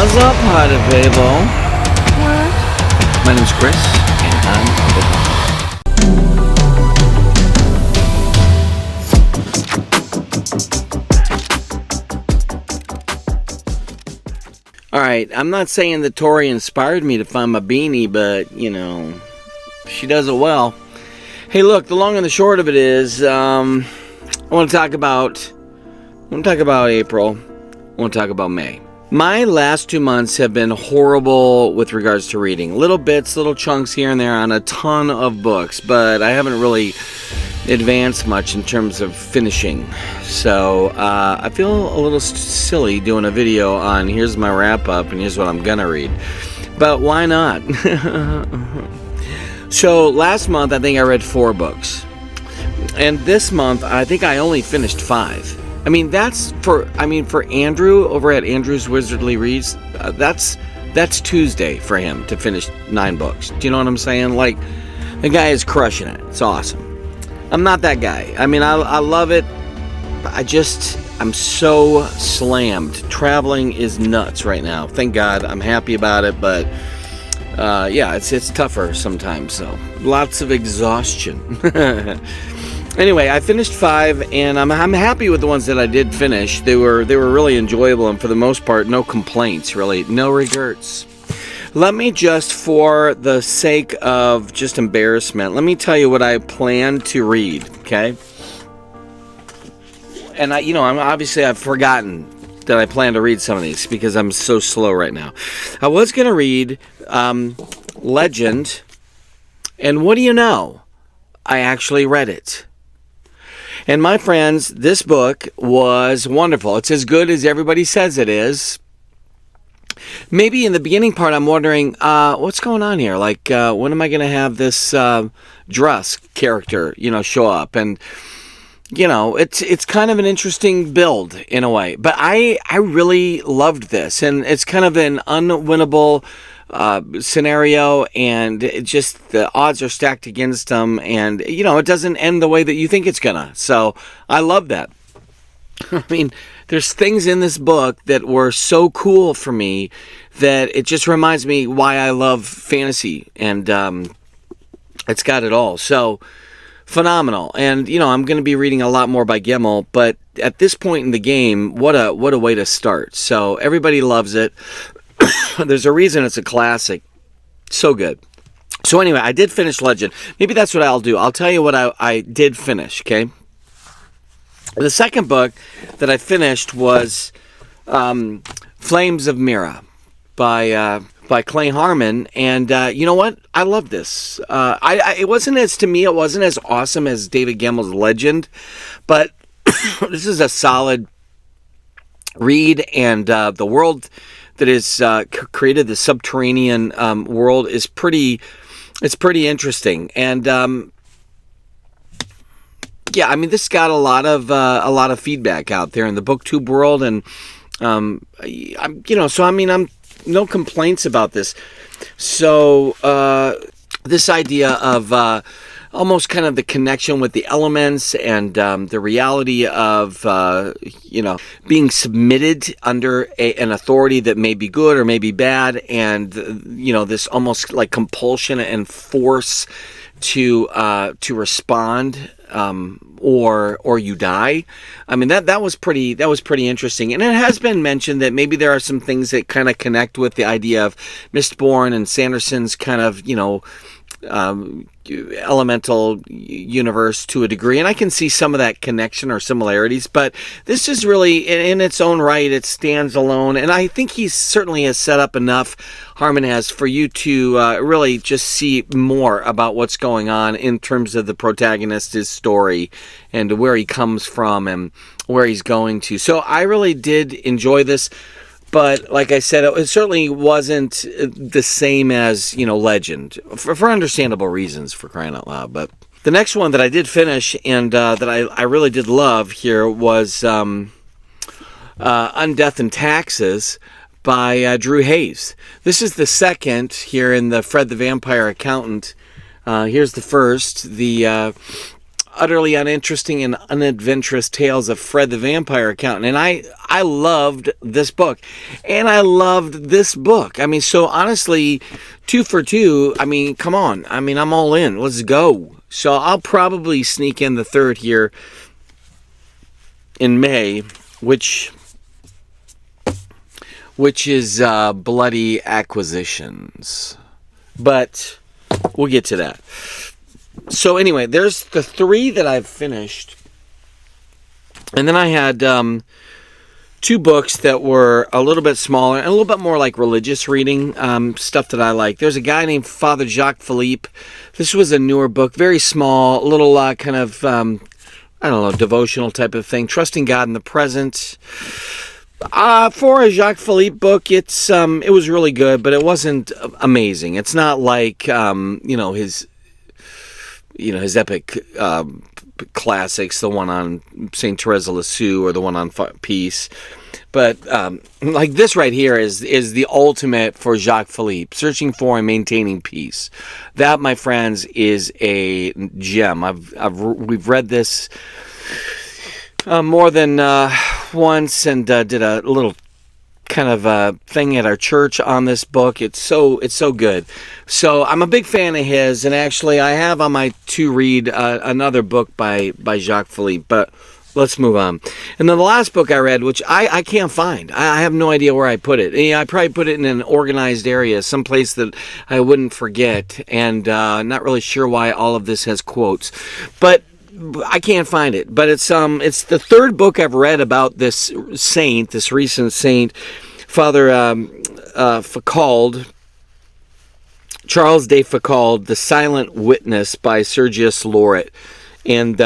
What's up, party people? What? My name's Chris, and I'm Alright, I'm not saying that Tori inspired me to find my beanie, but, you know, she does it well. Hey, look, the long and the short of it is, I want to talk about April. I want to talk about May. My last 2 months have been horrible with regards to reading. Little bits, little chunks here and there on a ton of books, but I haven't really advanced much in terms of finishing. So I feel a little silly doing a video on here's my wrap up and here's what I'm gonna read. But why not? So last month I think I read 4 books. And this month I think I only finished 5. I mean, for Andrew over at Andrew's Wizardly Reads, that's Tuesday for him to finish 9 books. Do you know what I'm saying? Like, the guy is crushing it. It's awesome. I'm not that guy. I mean, I love it. I'm so slammed. Traveling is nuts right now. Thank God. I'm happy about it, but yeah, it's tougher sometimes. So lots of exhaustion. Anyway, I finished 5, and I'm happy with the ones that I did finish. They were really enjoyable, and for the most part, no complaints, really. No regrets. Let me just, for the sake of just embarrassment, let me tell you what I plan to read, okay? And I've forgotten that I plan to read some of these because I'm so slow right now. I was going to read Legend, and what do you know? I actually read it. And my friends, this book was wonderful. It's as good as everybody says it is. Maybe in the beginning part, I'm wondering, what's going on here? Like, when am I going to have this Drusk character, show up? And, it's kind of an interesting build in a way. But I really loved this. And it's kind of an unwinnable scenario, and it just the odds are stacked against them, and it doesn't end the way that you think it's gonna. So I love that. I mean, there's things in this book that were so cool for me that it just reminds me why I love fantasy, and it's got it all. So phenomenal. And I'm going to be reading a lot more by Gemmell, but at this point in the game, what a way to start. So everybody loves it. There's a reason it's a classic. So good. So anyway, I did finish Legend. Maybe that's what I'll do. I'll tell you what I did finish, okay? The second book that I finished was Flames of Mira by Clay Harmon. And you know what? I love this. It wasn't as awesome as David Gemmell's Legend, but this is a solid read, and the world that is created, the subterranean world, is pretty interesting. And yeah, I mean, this got a lot of feedback out there in the booktube world, and I'm no complaints about this. So this idea of almost kind of the connection with the elements, and the reality of being submitted under an authority that may be good or may be bad, and this almost like compulsion and force to respond, or you die. I mean, that was pretty interesting. And it has been mentioned that maybe there are some things that kind of connect with the idea of Mistborn and Sanderson's kind of elemental universe to a degree, and I can see some of that connection or similarities, but this is really, in its own right, it stands alone, and I think he certainly has set up enough, Harmon has, for you to really just see more about what's going on in terms of the protagonist, his story, and where he comes from and where he's going to. So I really did enjoy this. But like I said, it certainly wasn't the same as, Legend, for understandable reasons, for crying out loud. But the next one that I did finish, and that I really did love here, was Undeath and Taxes by Drew Hayes. This is the second here in the Fred the Vampire Accountant. Here's the first. The utterly uninteresting and unadventurous tales of Fred the Vampire Accountant. And I loved this book. And I loved this book. I mean, so honestly, 2 for 2, I mean, come on. I mean, I'm all in. Let's go. So I'll probably sneak in the third here in May, which is Bloody Acquisitions. But we'll get to that. So anyway, there's the 3 that I've finished. And then I had 2 books that were a little bit smaller and a little bit more like religious reading, stuff that I like. There's a guy named Father Jacques Philippe. This was a newer book, very small, a little kind of, I don't know, devotional type of thing. Trusting God in the Present. For a Jacques Philippe book, it was really good, but it wasn't amazing. It's not like his epic classics, the one on Saint Therese of Lisieux or the one on peace. But like this right here is the ultimate for Jacques Philippe, searching for and maintaining peace. That, my friends, is a gem. We've read this more than once, and did a little kind of thing at our church on this book. It's so good. So I'm a big fan of his, and actually I have on my to read another book by Jacques Philippe, but let's move on. And then the last book I read, which I can't find. I have no idea where I put it. I probably put it in an organized area, someplace that I wouldn't forget, and not really sure why all of this has quotes. But I can't find it, but it's the third book I've read about this saint, this recent saint, Father Foucauld, Charles de Foucauld, The Silent Witness by Sergius Loret. And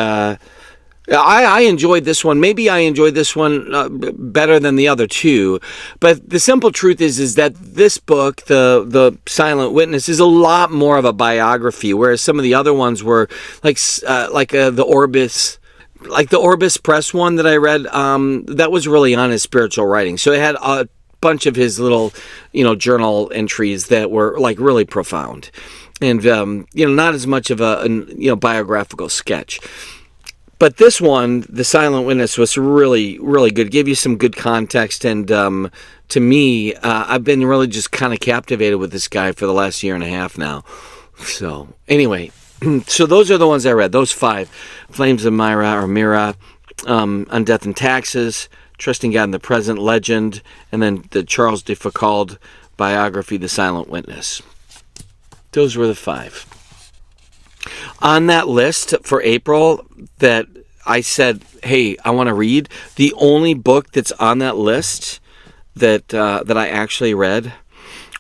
I enjoyed this one. Maybe I enjoyed this one better than the other 2. But the simple truth is that this book, the Silent Witness, is a lot more of a biography, whereas some of the other ones were like the Orbis Press one that I read. That was really on his spiritual writing. So it had a bunch of his little, journal entries that were like really profound, and not as much of a biographical sketch. But this one, The Silent Witness, was really, really good. Gave you some good context, and to me, I've been really just kind of captivated with this guy for the last year and a half now. So, anyway, so those are the ones I read. Those 5. Flames of Mira, On Death and Taxes, Trusting God in the Present, Legend, and then the Charles de Foucauld biography, The Silent Witness. Those were the 5. On that list for April that I said, hey, I want to read, the only book that's on that list that I actually read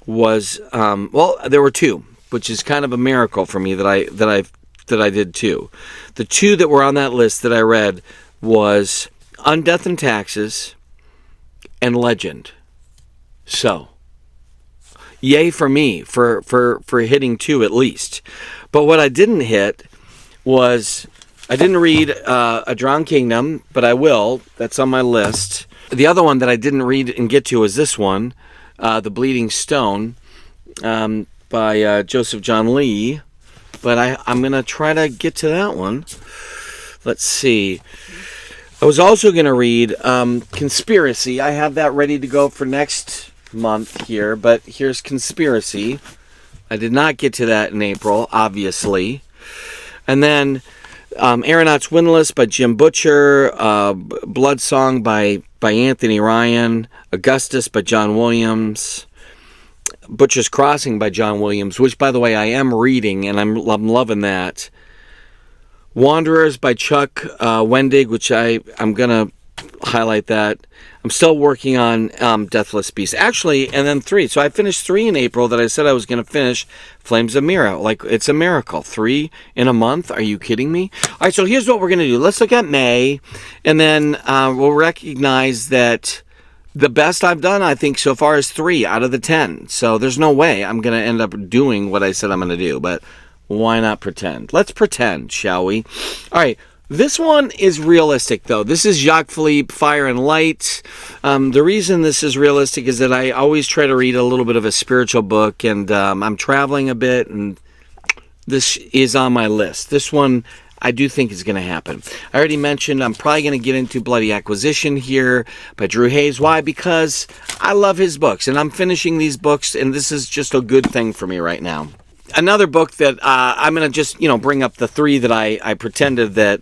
was, there were 2, which is kind of a miracle for me that I did 2. The 2 that were on that list that I read was On Death and Taxes and Legend. So, yay for me for hitting 2 at least. But what I didn't hit was, I didn't read A Drowned Kingdom, but I will. That's on my list. The other one that I didn't read and get to is this one, The Bleeding Stone, by Joseph John Lee. But I'm going to try to get to that one. Let's see. I was also going to read Conspiracy. I have that ready to go for next month here, but here's Conspiracy. I did not get to that in April, obviously. And then Aeronauts Windlass by Jim Butcher, Blood Song by Anthony Ryan, Augustus by John Williams, Butcher's Crossing by John Williams, which, by the way, I am reading, and I'm loving that. Wanderers by Chuck Wendig, which I'm going to highlight that. I'm still working on Deathless Beast. Actually, and then 3. So I finished 3 in April that I said I was going to finish. Flames of Mira. Like, it's a miracle. 3 in a month? Are you kidding me? All right, so here's what we're going to do. Let's look at May, and then we'll recognize that the best I've done, I think, so far is 3 out of the 10. So there's no way I'm going to end up doing what I said I'm going to do, but why not pretend? Let's pretend, shall we? All right. This one is realistic, though. This is Jacques Philippe, Fire and Light. The reason this is realistic is that I always try to read a little bit of a spiritual book, and I'm traveling a bit, and this is on my list. This one I do think it's going to happen. I already mentioned I'm probably going to get into Bloody Acquisition here by Drew Hayes. Why? Because I love his books, and I'm finishing these books, and this is just a good thing for me right now. Another book that I'm going to just, bring up the three that I pretended that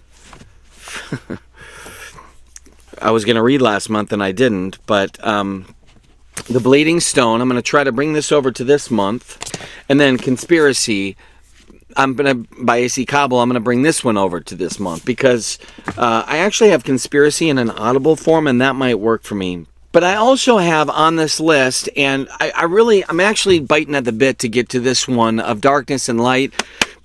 I was going to read last month and I didn't, but The Bleeding Stone, I'm going to try to bring this over to this month, and then Conspiracy, by A.C. Cobble, I'm going to bring this one over to this month because I actually have Conspiracy in an Audible form, and that might work for me. But I also have on this list, and I'm actually biting at the bit to get to this one of Darkness and Light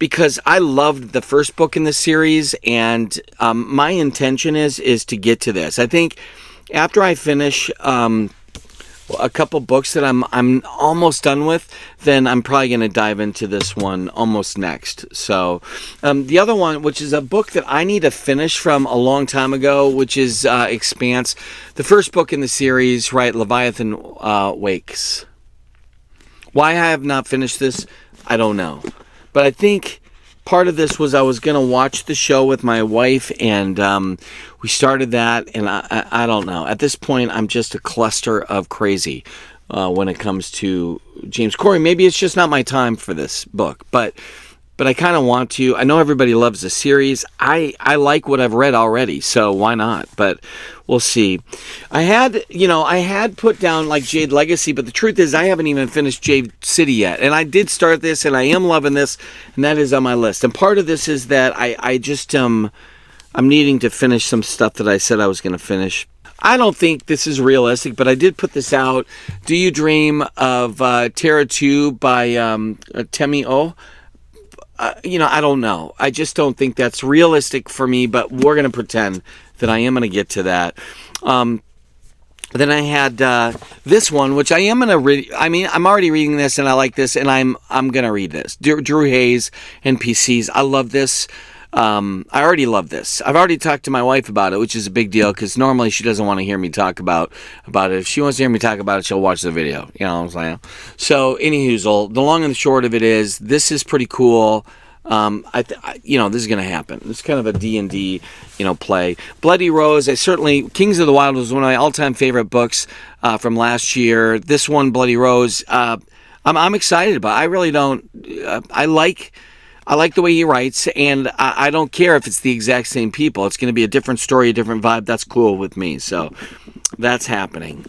because I loved the first book in the series, and my intention is to get to this. I think after I finish a couple books that I'm almost done with, then I'm probably going to dive into this one almost next. So the other one, which is a book that I need to finish from a long time ago, which is Expanse, the first book in the series, right? Leviathan Wakes. Why I have not finished this, I don't know. But I think part of this was I was going to watch the show with my wife, and we started that, and I don't know. At this point, I'm just a cluster of crazy when it comes to James Corey. Maybe it's just not my time for this book, but I kind of want to. I know everybody loves the series. I like what I've read already, so why not? But we'll see. I had put down like Jade Legacy, but the truth is I haven't even finished Jade City yet. And I did start this, and I am loving this, and that is on my list. And part of this is that I just I'm needing to finish some stuff that I said I was going to finish. I don't think this is realistic, but I did put this out. Do You Dream of Terra 2 by Temi O? I don't know. I just don't think that's realistic for me, but we're going to pretend that I am going to get to that. Then I had this one, which I am going to read. I mean, I'm already reading this, and I like this, and I'm going to read this. Drew Hayes and PCs. I love this. I already love this. I've already talked to my wife about it, which is a big deal, because normally she doesn't want to hear me talk about it. If she wants to hear me talk about it, she'll watch the video. You know what I'm saying? So, anywho, the long and the short of it is, this is pretty cool. This is going to happen. It's kind of a D&D, play. Bloody Rose, Kings of the Wild was one of my all-time favorite books from last year. This one, Bloody Rose, I'm excited about. I really don't. I like the way he writes, and I don't care if it's the exact same people. It's going to be a different story, a different vibe. That's cool with me. So that's happening.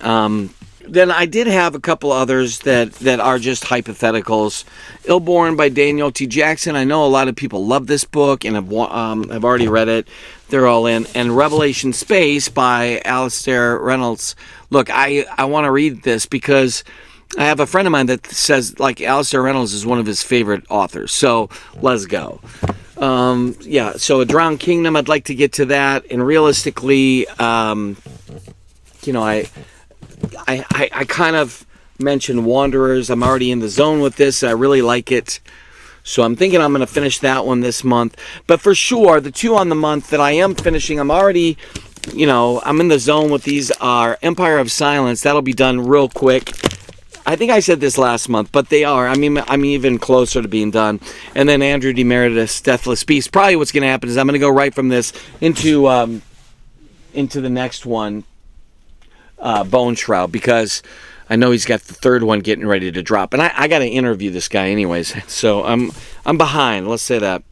Then I did have a couple others that are just hypotheticals. Illborn by Daniel T. Jackson. I know a lot of people love this book and have already read it. They're all in. And Revelation Space by Alastair Reynolds. Look, I want to read this because I have a friend of mine that says, like, Alastair Reynolds is one of his favorite authors. So let's go. So A Drowned Kingdom, I'd like to get to that. And realistically, I kind of mentioned Wanderers. I'm already in the zone with this. I really like it. So I'm thinking I'm going to finish that one this month. But for sure, the two on the month that I am finishing, I'm already, I'm in the zone with these are Empire of Silence. That'll be done real quick. I think I said this last month, but they are. I mean, I'm even closer to being done. And then Andrew D. Meredith's Deathless Beast. Probably what's going to happen is I'm going to go right from this into the next one, Bone Shroud, because I know he's got the third one getting ready to drop. And I got to interview this guy anyways. So I'm behind. Let's say that.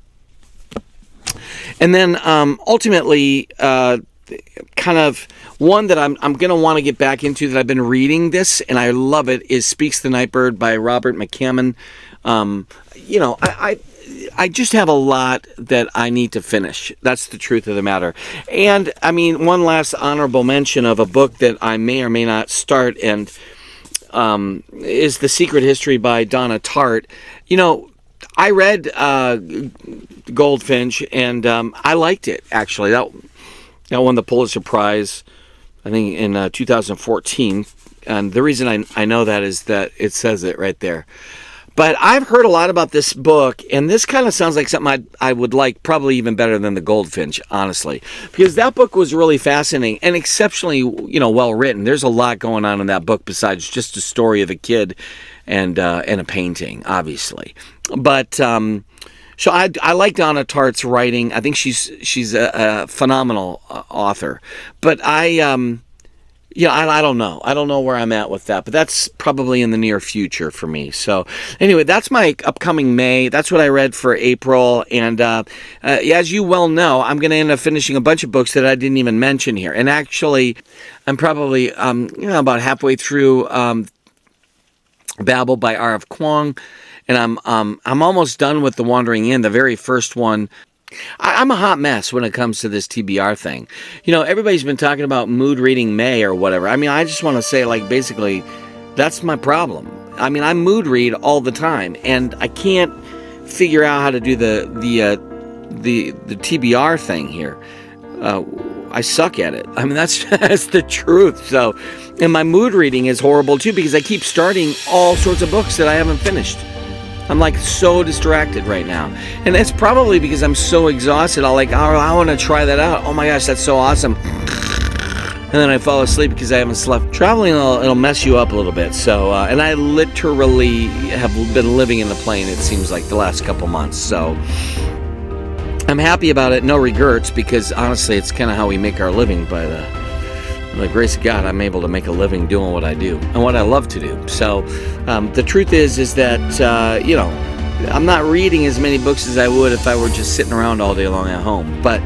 And then ultimately, kind of one that I'm going to want to get back into that I've been reading this, and I love it, is Speaks the Nightbird by Robert McCammon. I just have a lot that I need to finish. That's the truth of the matter. And, I mean, one last honorable mention of a book that I may or may not start, and is The Secret History by Donna Tartt. I read Goldfinch, and I liked it, actually. That won the Pulitzer Prize, I think, in 2014. And the reason I know that is that it says it right there. But I've heard a lot about this book, and this kind of sounds like something I would like probably even better than The Goldfinch, honestly. Because that book was really fascinating and exceptionally, well written. There's a lot going on in that book besides just a story of a kid and a painting, obviously. But So I like Donna Tartt's writing. I think she's a phenomenal author. But I don't know. I don't know where I'm at with that. But that's probably in the near future for me. So anyway, that's my upcoming May. That's what I read for April. And as you well know, I'm going to end up finishing a bunch of books that I didn't even mention here. And actually, I'm probably about halfway through Babel by R.F. Kuang. And I'm almost done with The Wandering Inn, the very first one. I'm a hot mess when it comes to this TBR thing. Everybody's been talking about mood reading May or whatever. I mean, I just want to say, basically, that's my problem. I mean, I mood read all the time, and I can't figure out how to do the TBR thing here. I suck at it. I mean, that's the truth. So, and my mood reading is horrible too because I keep starting all sorts of books that I haven't finished. I'm so distracted right now. And it's probably because I'm so exhausted. I want to try that out. Oh my gosh, that's so awesome. And then I fall asleep because I haven't slept. Traveling, it'll mess you up a little bit. So, and I literally have been living in the plane, it seems like, the last couple months. So I'm happy about it. No regrets, because honestly, it's kind of how we make our living. By the grace of God, I'm able to make a living doing what I do and what I love to do. So the truth is that, I'm not reading as many books as I would if I were just sitting around all day long at home. But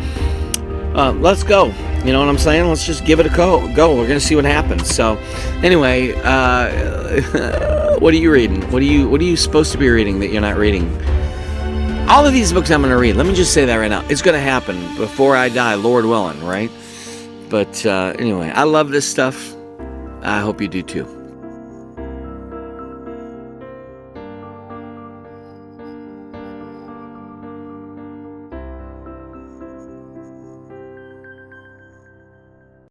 let's go. You know what I'm saying? Let's just give it a go. We're going to see what happens. So anyway, what are you reading? What are you supposed to be reading that you're not reading? All of these books I'm going to read. Let me just say that right now. It's going to happen before I die, Lord willing, right? But anyway, I love this stuff. I hope you do too.